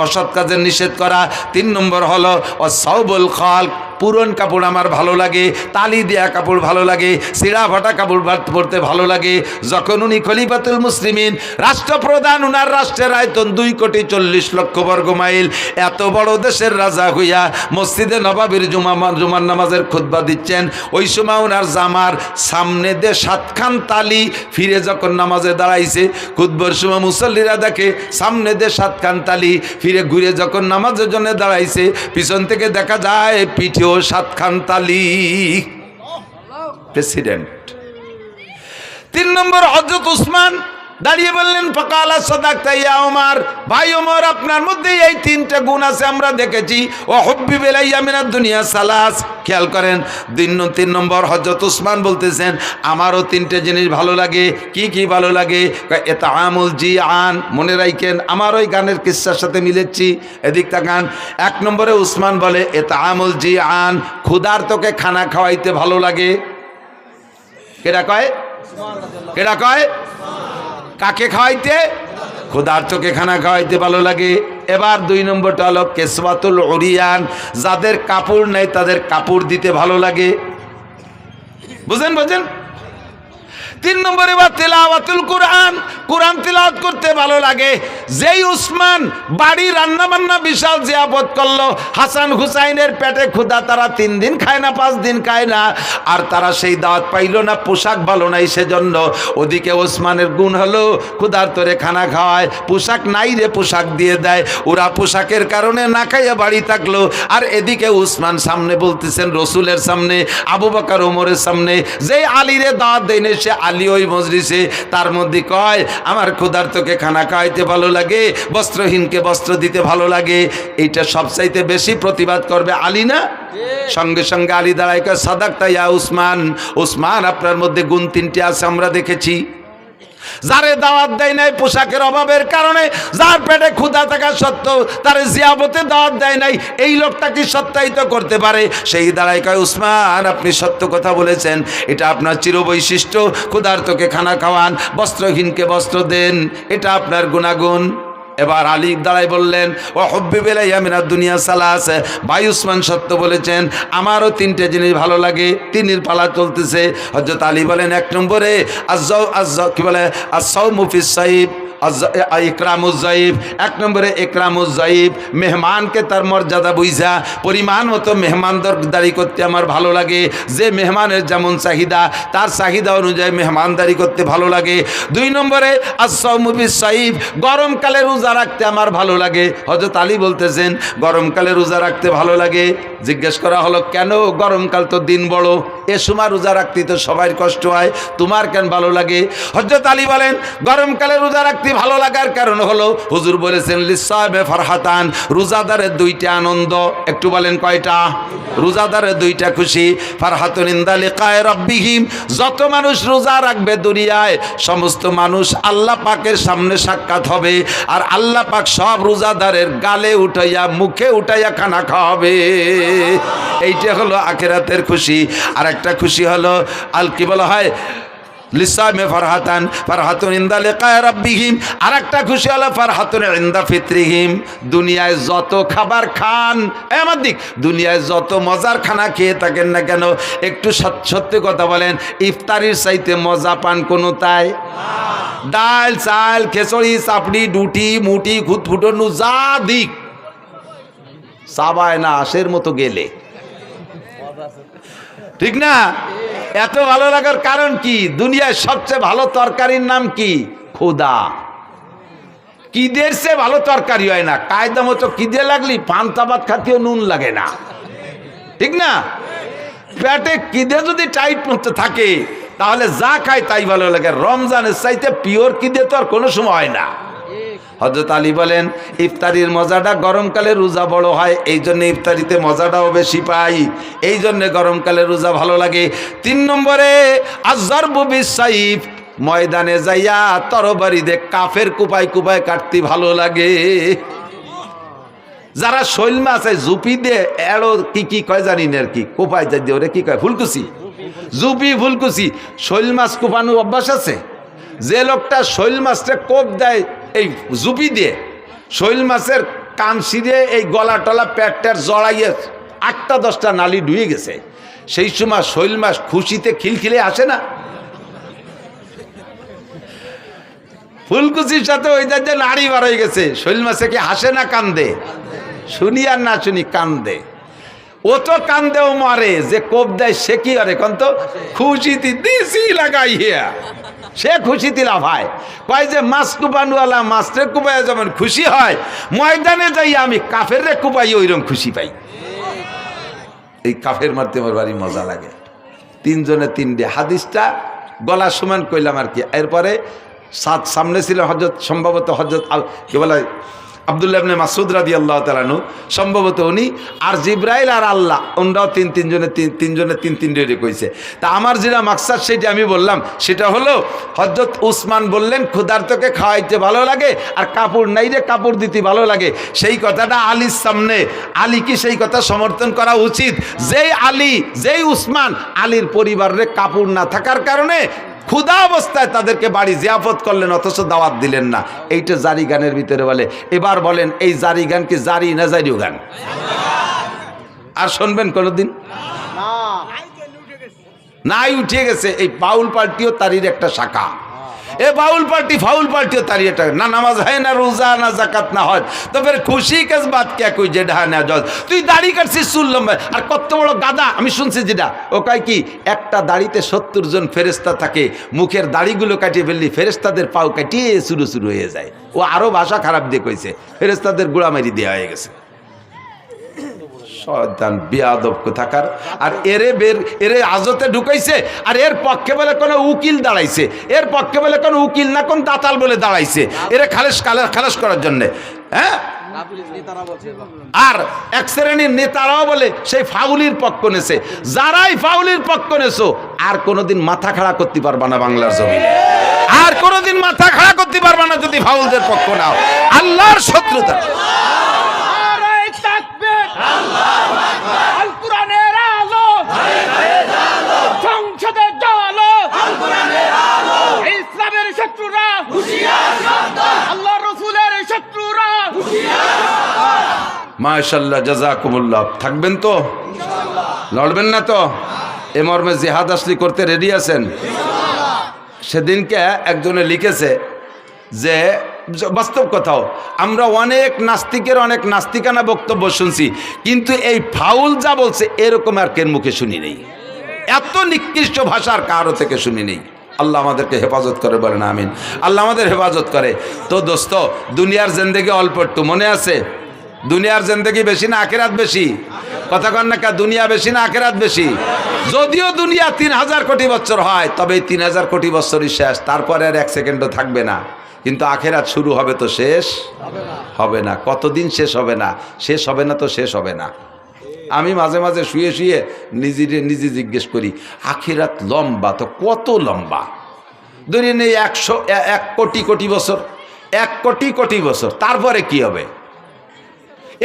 অসৎ কাজের নিষেধ করা। 3 নম্বর হলো ওয়াসাউবুল খালক, পুরন কাপড় আমার ভালো লাগে, তালি দেয়া কাপড় ভালো লাগে, ছিঁড়া ফাটা কাপড় পরতে ভালো লাগে। যখন উনি খলিফাতুল মুসলিমিন, রাষ্ট্রপ্রধান, উনার রাষ্ট্রের আয়তন 2,40,00,000 বর্গ মাইল, এত বড় দেশের রাজা হইয়া মসজিদে নবাবির জুমার নামাজের খুতবা দিচ্ছেন, ওই সময় ওনার জামার সামনে দিয়ে 7খান তালি, ফিরে যখন নামাজে দাঁড়াইছে, খুতবার সময় মুসল্লিরা দেখে সামনে দিয়ে 7খান তালি, ফিরে ঘুরে যখন নামাজের জন্য দাঁড়াইছে, পিছন থেকে দেখা যায় পিঠেও 7খান তালি। প্রেসিডেন্ট। 3 নম্বর হযরত উসমান দাঁড়িয়ে বললেন ফাকালা সাদাকতা ইয়া ওমর, ভাই ওমর আপনার মধ্যে এই 3টে গুণ আছে আমরা দেখেছি। ওয়াহব্বিব ইলাইয়া মিনাদ দুনিয়া সালাস। খেয়াল করেন 3 নম্বর হযরত উসমান বলতেছেন আমারও 3টে জিনিস ভালো লাগে। কি কি ভালো লাগে? ইতআমুল জিআন, মনে রাখেন আমার ওই গানের কিসসার সাথে মিলেছি, এদিক তাকান। 1 নম্বরে উসমান বলে ইতআমুল জিআন, ক্ষুধার্তকে খানা খাওয়াইতে ভালো লাগে। কেডা কয়? কেডা কয়? কাকে খাওয়াইতে? ক্ষুধার্তকে খানা খাওয়াইতে ভালো লাগে। এবার 2 নম্বরটা হলো কেসওয়াতুল উরিয়ান, যাদের কাপড় নেই তাদের কাপড় দিতে ভালো লাগে। বুঝেন? 3 নম্বরে বা তেলাওয়াতুল কোরআন, কোরআন তেলাওয়াত করতে ভালো লাগে। যেই উসমান বাড়ি রান্না বান্না বিশাল জিয়াবত করলো, হাসান হুসাইনের পেটে ক্ষুধা, তারা 3 দিন খায় না, 5 দিন খায় না, আর তারা সেই দাওয়াত পাইল না, পোশাক ভালো নাই সেজন্য। ওদিকে ওসমানের গুণ হলো ক্ষুধার্তরে খানা খাওয়ায়, পোশাক নাই রে পোশাক দিয়ে দেয়, ওরা পোশাকের কারণে না খাইয়া বাড়ি থাকলো। আর এদিকে উসমান সামনে বলতেছেন রসুলের সামনে, আবু বকর ওমরের সামনে, যেই আলীরে দাওয়াত দেয় না সে আলী ওই মজলিসে, তার মধ্যে কয় আমার ক্ষুধার্তকে খানা খাওয়াইতে ভালো লাগে, বস্ত্রহীনকে বস্ত্র দিতে ভালো লাগে। এইটা সবচাইতে বেশি প্রতিবাদ করবে আলী না? সঙ্গে সঙ্গে আলী দাঁড়ায় কয় সাদাকতা ইয়া উসমান, উসমান আপনার মধ্যে গুণ 3টে আছে আমরা দেখেছি। যারে দাওয়াত দেয় নাই পোশাকের অভাবের কারণে, যার পেটে ক্ষুধা থাকা সত্ত্বেও তারে জিয়াবতে দাওয়াত দেয় নাই, এই লোকটা কি সত্যায়িত করতে পারে? সেই দাঁড়ায় কয় উসমান আপনি সত্য কথা বলেছেন, এটা আপনার চিরবৈশিষ্ট্য, ক্ষুধার্তকে খানা খাওয়ান, বস্ত্রহীনকে বস্ত্র দেন, এটা আপনার গুণাগুণ। এবার আলী দাঁড়াই বললেন ওয়াহব্বিব ইলাইয়া মিনাদ দুনিয়া সালাস, ভাই উসমান সত্য বলেছেন, আমারও 3টে জিনিস ভালো লাগে। 3-এর পালা চলতেছে। হযরত আলী বলেন 1 নম্বরে কি বলে আস-সাওমু ফিস সাইব, ইকরামুজ যায়েব। 1 নম্বরে ইকরামুজ যায়েব, মেহমানকে তার মর্যাদা বুঝা পরিমাণ মতো মেহমানদারি করতে আমার ভালো লাগে। যে মেহমানের যেমন চাহিদা তার চাহিদা অনুযায়ী মেহমানদারি করতে ভালো লাগে। 2 নম্বরে আস-সাওমু ফিস সাইব, গরমকালে রোজা রাখতে আমার ভালো লাগে। হযরত আলী বলতেছেন গরমকালে রোজা রাখতে ভালো লাগে। জিজ্ঞেস করা হলো কেন? গরমকাল তো দিন বড়, এ সময় রোজা রাখতে তো সবার কষ্ট হয়, তোমার কেন ভালো লাগে? হযরত আলী বলেন গরমকালে রোজা রাখতে বেশি ভালো লাগার কারণ হলো হুজুর বলেছেন লিসাইমে ফারহাতান, রোজাদারের দুইটা আনন্দ। একটু বলেন কয়টা? রোজাদারের দুইটা খুশি। ফারহাতুন ইনদা লিকায়ে রাব্বিহিম, যত মানুষ রোজা রাখবে দুনিয়ায় সমস্ত মানুষ আল্লাহ পাকের সামনে সাক্ষাৎ হবে, আর আল্লাহ পাক সব রোজাদারের গালে উঠাইয়া মুখে উঠাইয়া খানা খাওয়াবে। এইটা হলো আখিরাতের খুশি। আর একটা খুশি হলো কি বলা হয় লিসাইমে ফারহাতান, ফারহাতুন ইনদা লিকায়ে রাব্বিহিম। আর একটা খুশি হলো ফারহাতুন ইনদা ফিতরিহিম। দুনিয়ায় যত খাবার খান, আমার দিক দুনিয়ায় যত মজার খানা খেয়ে থাকেন না কেন, একটু সত্যি কথা বলেন, ইফতারির চাইতে মজা পান কোনো তাই? ডাল চাল খেচড়ি চাপড়ি ডুটি মুটি খুঁতফুটনু যা দিক চাবায় না আশের মতো গেলে, ঠিক না? এত ভালো লাগার কারণ কি? দুনিয়ায় সবচেয়ে ভালো তরকারির নাম কি? খোদা। কিদের সে ভালো তরকারি হয় না। কায়দা মতো কিদে লাগলি পান্তা ভাত খাতেও নুন লাগে না, ঠিক না? পেটে কিদে যদি টাইট মতো থাকে তাহলে যা খায় তাই ভালো লাগে। রমজানের চাইতে পিওর কিদে তো আর কোনো সময় হয় না। হযরত আলী বলেন ইফতারির মজাটা গরমকালে রোজা বড় হয়, এই জন্য ইফতারিতে মজাটাও বেশি পাই, এই জন্য গরমকালে রোজা ভালো লাগে। 3 নম্বরে আযযারবু বিসাইফ, ময়দানে যাইয়া তরবারি দিয়ে কাফের কুপায় কুপায় কাটতে ভালো লাগে। যারা শৈল মাছ জুপি দিয়ে এড়ো কি কয় জানি না আর কি, কোপায় যাই দিয়ে ওরে কি কয়, ফুলকুচি, জুপি ফুলকুচি, শৈল মাছ কোপানো অভ্যাস আছে। যে লোকটা শৈল মাছটা কোপ দেয় এই জুপি দিয়ে, শৈল মাছের কান ছিঁড়ে এই গলা টলা পেটটার জড়াইয়ে 8টা 10টা নালি ডুয়ে গেছে, সেই সময় শৈল মাছ খুশিতে খিলখিলে আসে না? ফুলকুচির সাথে ওই যে নাড়ি বার হয়ে গেছে, শৈল মাছে কি হাসে না কান্দে? শুনি আর না শুনি কান্দে। ও তো কান্দেও মারে, যে কোপ দেয় সে কি করে কন তো? খুশিতে দিছি লাগাইয়া সে খুশিতে লাফায়। কয় যে মাছ কুপানুয়ালা মাছরে কুপাই যেমন খুশি হয়, ময়দানে যাই আমি কাফের রে কুপাই ওইরকম খুশি পাই। এই কাফের মারতে আমার বাড়ি মজা লাগে। 3 জনে 3টে হাদিসটা গলা সমান কইলাম আর কি। এরপরে সামনে ছিল হযরত, সম্ভবত হযরত কি বলে আব্দুল্লাহ ইবনে মাসউদ রাদিয়াল্লাহু তাআলা আনহু, সম্ভবত উনি, আর জিবরাইল আর আল্লাহ, ওনারাও 3 জনে 3 কইছে। তা আমার যেটা মাকসাদ সেটা আমি বললাম, সেটা হলো হযরত উসমান বললেন ক্ষুধার্তকে খাওয়াইতে ভালো লাগে আর কাপড় নাই রে কাপড় দিতে ভালো লাগে। সেই কথাটা আলীর সামনে, আলী কি সেই কথা সমর্থন করা উচিত? যেই উসমান আলীর পরিবারের কাপড় না থাকার কারণে ক্ষুধা অবস্থায় তাদেরকে বাড়ি জিয়াফত করলেন, অথচ দাওয়াত দিলেন না। এইটা জারি গানের ভিতরে বলে। এবার বলেন এই জারি গান কি জারি না জারিও গান? আর শুনবেন কোনোদিন? নাই, উঠে গেছে। এই বাউল পার্টিও তারির একটা শাখা। এ বাউল পার্টি ফাউল পার্টিও তারি একটা, না নামাজ হয় না রোজা না জাকাত না হয়, তো ফের খুশি কেস বাত কে কই যে ঢা না জজ, তুই দাড়ি কাটছিস চুল লম্বা, আর কত বড় গাদা। আমি শুনছি যেটা ও কয় কি একটা দাড়িতে 70 জন ফেরেস্তা থাকে, মুখের দাড়িগুলো কাটিয়ে ফেললি ফেরেস্তাদের পাও কাটিয়ে শুরু হয়ে যায়। ও আরো ভাষা খারাপ দিয়ে কইছে, ফেরেস্তাদের গোড়ামারি দেওয়া হয়ে গেছে। শয়তান বেয়াদব কোথাকার। আর এরে আজতে ঢুকাইছে, আর এর পক্ষে বলে কোনো উকিল দাঁড়াইছে, এর পক্ষে বলে কোনো উকিল না কোন দাতাল বলে দাঁড়াইছে এরে খালাস করার জন্য। হ্যাঁ, আর এক শ্রেণীর নেতারাও বলে সেই ফাউলির পক্ষ নেছে। যারাই ফাউলির পক্ষ নেছো আর কোনোদিন মাথা খাড়া করতে পারবা না বাংলার জমিনে, আর কোনোদিন মাথা খাড়া করতে পারবা না যদি ফাউলদের পক্ষ নাও। আল্লাহর শত্রুতা।
আল কোরআনের আলো সংসদে জ্বালো, ইসলামের শত্রুরা আল্লাহ রসুলের শত্রুরা।
মাশাআল্লাহ, জাযাকুমুল্লাহ। থাকবেন তো? লড়বেন না তো? এ মর্মে জিহাদ আসলি করতে রেডি আছেন? সেদিনকে একজনে লিখেছে যে বাস্তব কথাও, আমরা অনেক নাস্তিকের অনেক নাস্তিকানা বক্তব্য শুনছি, কিন্তু এই ফাউল যা বলছে এরকম আর কেন মুখে শুনি নেই, এত নিকৃষ্ট ভাষার কারো থেকে শুনি নেই। আল্লাহ আমাদেরকে হেফাজত করে, বলেন আমিন। আল্লাহ আমাদের হেফাজত করে। তো দোস্ত, দুনিয়ার জিন্দেগি অল্প একটু, মনে আছে? দুনিয়ার জিন্দেগি বেশি না আখিরাত বেশি? কথা কন না, দুনিয়া বেশি না আখিরাত বেশি? যদিও দুনিয়া 3000 কোটি বছর হয়, তবে এই 3000 কোটি বছরই শেষ, তারপরে আর 1 সেকেন্ডও থাকবে না। কিন্তু আখেরাত শুরু হবে তো শেষ হবে না। কতদিন শেষ হবে না? শেষ হবে না তো শেষ হবে না। আমি মাঝে মাঝে শুয়ে শুয়ে নিজে জিজ্ঞেস করি, আখিরাত লম্বা তো কত লম্বা? ধরে নেই 1 কোটি কোটি বছর, 1 কোটি কোটি বছর, তারপরে কি হবে?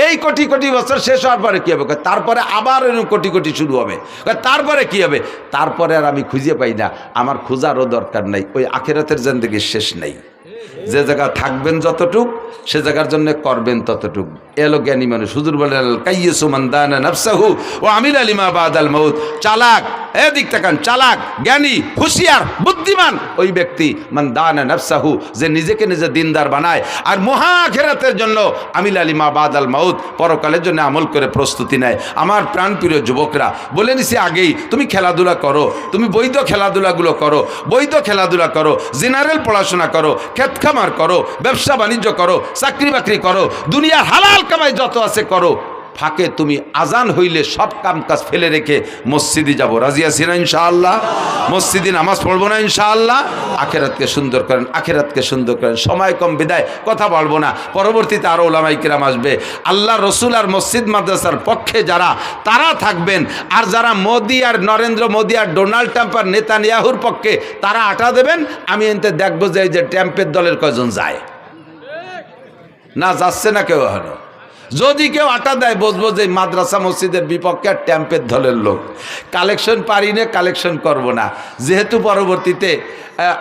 এই কোটি কোটি বছর শেষ হওয়ার পরে কি হবে? তারপরে আবার কোটি কোটি শুরু হবে। তারপরে কি হবে? তারপরে আর আমি খুঁজে পাই না। আমার খোঁজারও দরকার নাই, ওই আখিরাতের জিন্দেগির শেষ নেই। যে জায়গা থাকবেন যতটুক, সে জায়গার জন্য করবেন ততটুক। এলো জ্ঞানী মানুষ। হুজুর বলেন, কাইয়্যিসু মান দানা নাফসাহু ওয়া আমিলা লিমা বাদাল মাউত। চালাক, এদিক তাকান, চালাক, জ্ঞানী, হুঁশিয়ার, বুদ্ধিমান ওই ব্যক্তি মান দানা নাফসাহু, যে নিজেকে নিজে দিনদার বানায় আর মহা আখিরাতের জন্য আমিলা লিমা বাদাল মাউত, পরকালের জন্য আমল করে প্রস্তুতি নেয়। আমার প্রাণপ্রিয় যুবকরা, বলে নিছি আগেই, তুমি খেলাধুলা করো, তুমি বৈধ খেলাধুলাগুলো করো, বৈধ খেলাধুলা করো, জেনারেল পড়াশোনা করো, ক্ষেত খামার করো, ব্যবসা বাণিজ্য করো, চাকরি বাকরি করো, দুনিয়ার হালাল কামাই যত আছে করো। ফাঁকে তুমি আজান হইলে সব কাম কাজ ফেলে রেখে মসজিদে যাব। রাজি আছি না ইনশাআল্লাহ? মসজিদে নামাজ পড়বো না ইনশাআল্লাহ? আখেরাতকে সুন্দর করেন, আখেরাতকে সুন্দর করেন। সময় কম বিদায় কথা বলবো না, পরবর্তীতে আরও ওলামায়ে কেরাম আসবে। আল্লাহ রসুল আর মসজিদ মাদ্রাসার পক্ষে যারা, তারা থাকবেন। আর যারা মোদি আর নরেন্দ্র মোদি আর ডোনাল্ড ট্রাম্প আর নেতানিয়াহুর পক্ষে, তারা আটা দেবেন। আমি এতে দেখবো যে এই যে ট্রাম্পের দলের কয়জন যায়, না যাচ্ছে না কেউ হলো। যদি কেউ আটা দেয়, বুঝবো যে মাদ্রাসা মসজিদের বিপক্ষে আর ট্যাম্পের দলের লোক। কালেকশন পারি না, কালেকশন করব না, যেহেতু পরবর্তীতে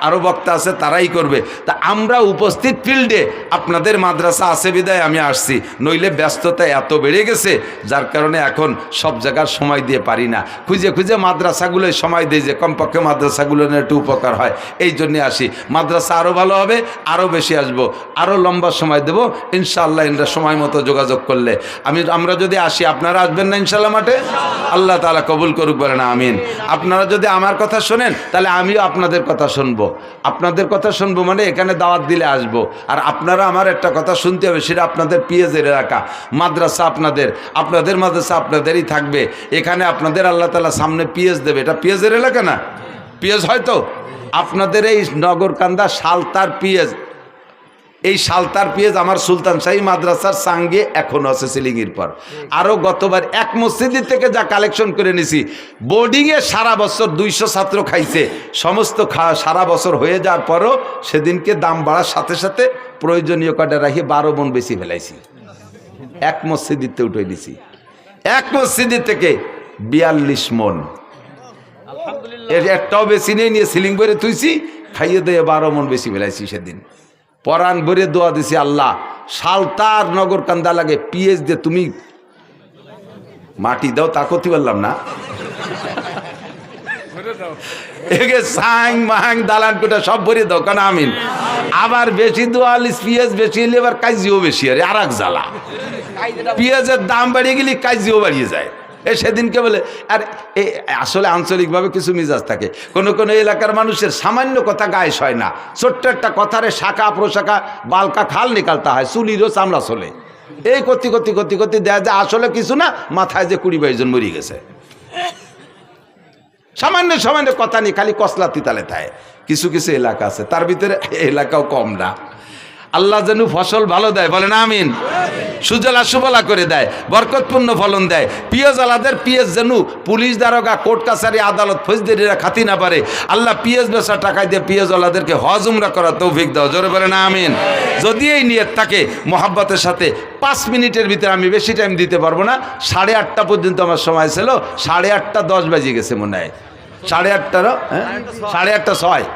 আরও বক্তা আছে, তারাই করবে। তা আমরা উপস্থিত ফিল্ডে, আপনাদের মাদ্রাসা আছে বিদায় আমি আসছি, নইলে ব্যস্ততা এত বেড়ে গেছে, যার কারণে এখন সব জায়গার সময় দিয়ে পারি না। খুঁজে খুঁজে মাদ্রাসাগুলোয় সময় দিই, যে কমপক্ষে মাদ্রাসাগুলো নিয়ে একটু উপকার হয়, এই জন্যে আসি। মাদ্রাসা আরও ভালো হবে, আরও বেশি আসবো, আরও লম্বা সময় দেবো ইনশাআল্লাহ। এরা সময় মতো যোগাযোগ করলে আমরা যদি আসি, আপনারা আসবেন না ইনশাআল্লাহ মাঠে? আল্লাহ তাআলা কবুল করুক, বলেন আমিন। আপনারা যদি আমার কথা শোনেন, তাহলে আমিও আপনাদের কথা শুনবো। আপনাদের কথা শুনবো মানে এখানে দাওয়াত দিলে আসবো। আর আপনারা আমার একটা কথা শুনতে হবে, সেটা আপনাদের পিএজের এলাকা, মাদ্রাসা আপনাদের, আপনাদের মাদ্রাসা আপনাদেরই থাকবে। এখানে আপনাদের আল্লাহ তাআলা সামনে পিএজ দেবে। এটা পিএজের এলাকা না? পিএজ হয়তো আপনাদের এই নগরকান্দা সালতার পিএজ, এই সালতার পিএজ আমার সুলতান শাহী মাদ্রাসার সঙ্গে এখনও আছে সিলিংয়ের পর। আরও গতবার এক মসজিদের থেকে যা কালেকশন করে নিছি, বোর্ডিংয়ে সারা বছর 200 ছাত্র খাইছে। সমস্ত সারা বছর হয়ে যাওয়ার পরও সেদিনকে দাম বাড়ার সাথে সাথে প্রয়োজনীয় কটা রাখি 12 মণ বেশি ফেলাইছি। এক মসজিদিতে উঠে দিছি, এক মসজিদের থেকে 42 মণ। এর একটাও বেশি নিয়ে সিলিং ভরে তুইছি, খাইয়ে দিয়ে 12 মণ বেশি ফেলাইছি সেদিন। পরাণ ভরে দোয়া দিছি, আল্লাহ সালতার নগর কান্দা লাগে পিএস দিয়ে তুমি মাটি দাও, তা করতে পারলাম না। এগে সাং মাহাং দালান কোটা সব ভরে দাও, কেন আমিন। আবার বেশি দোয়ালিস পিএস বেশি হলে এবার কাজিও বেশি, আর এক জ্বালা। পিএসের দাম বাড়িয়ে গেলে কাজিও বাড়িয়ে যায়। সেদিনকে বলে, আর আসলে আঞ্চলিকভাবে কিছু মিজাজ থাকে, কোনো কোনো এলাকার মানুষের সামান্য কথা গায়ে হয় না। ছোট্ট একটা কথারে শাখা প্রশাখা বালকা খাল নিকালতে হয়, চুলিরও চামড়া চলে। এই করতে করতে করতে করতে দেয়া যায় আসলে কিছু না, মাথায় যে 20-22 জন মরে গেছে। সামান্য সামান্য কথা নিয়ে খালি কসলা তিতালে থাকে। কিছু কিছু এলাকা আছে, তার ভিতরে এলাকাও কম না। আল্লাহ যেন ফসল ভালো দেয়, বলেন আমিন। সুজলা সুফলা করে দেয়, বরকতপূর্ণ ফলন দেয়। পিএস আলাদের পিএস যেন পুলিশ দারোগা কোর্ট কাছারি আদালত ফৌজদারিরা খাতি না পারে। আল্লাহ পিএস বেচা টাকায় দিয়ে পিএস আলাদেরকে হজ উমরা করার তৌফিক দাও, জোরে বলেন আমিন। যদি এই নিয়ত থাকে মোহাব্বতের সাথে, 5 মিনিটের ভিতরে, আমি বেশি টাইম দিতে পারবো না, 8:30 পর্যন্ত আমার সময় ছিল। 8:30-10 বাজে গেছে মনে হয়, 8:30, হ্যাঁ 8:30,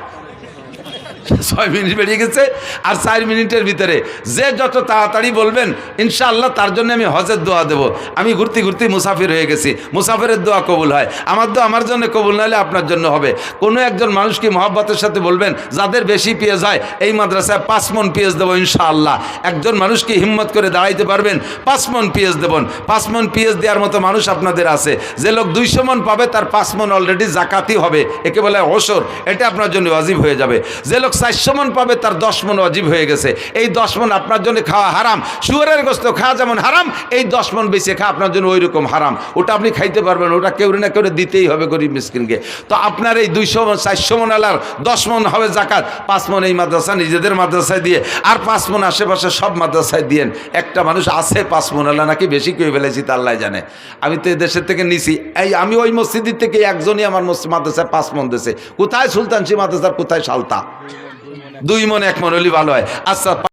6 মিনিট বেরিয়ে গেছে। আর 4 মিনিটের ভিতরে যে যত তাড়াতাড়ি বলবেন ইনশাআল্লাহ তার জন্য আমি হজের দোয়া দেবো। আমি ঘুরতে ঘুরতে মুসাফির হয়ে গেছি, মুসাফিরের দোয়া কবুল হয়। আমার দোয়া আমার জন্য কবুল না হলে আপনার জন্য হবে। কোনো একজন মানুষকে মহব্বতের সাথে বলবেন, যাদের বেশি পেঁয়াজ হয় এই মাদ্রাসায় 5 মণ পেঁয়াজ দেবো ইনশাআল্লাহ। একজন মানুষকে হিম্মত করে দাঁড়াইতে পারবেন, 5 মণ পেঁয়াজ দেবেন। 5 মণ পেঁয়াজ দেওয়ার মতো মানুষ আপনাদের আছে। যে লোক 200 মণ পাবে, তার 5 মণ অলরেডি জাকাতই হবে, একে বলে ওসর, এটা আপনার জন্য ওয়াজিব হয়ে যাবে। যে লোক 400 মন পাবে তার 10 মন ওয়াজিব হয়ে গেছে। এই 10 মন আপনার জন্য খাওয়া হারাম। শুয়োরের গোশত খাওয়া যেমন হারাম, এই 10 মন বেশি খাওয়া আপনার জন্য ওই রকম হারাম। ওটা আপনি খাইতে পারবেন, ওটা কেউ না কেউ দিতেই হবে গরিব মিসকিনকে। তো আপনার এই 200 মন 400 মন আলার 10 মন হবে জাকাত, 5 মন এই মাদ্রাসা নিজেদের মাদ্রাসায় দিয়ে, আর 5 মন আশেপাশে সব মাদ্রাসায় দিয়েন। একটা মানুষ আছে 5 মন আলা নাকি বেশি কেউ ফেলেছি তা আল্লাহ জানে। আমি তো দেশের থেকে নিছি, এই আমি ওই মসজিদের থেকে একজনই আমার মাদ্রাসায় 5 মন দিয়েছে। কোথায় সুলতানশি মাদ্রাসার, কোথায় সালতা? 2 মন 1 মন হলে ভালো হয়। আচ্ছা।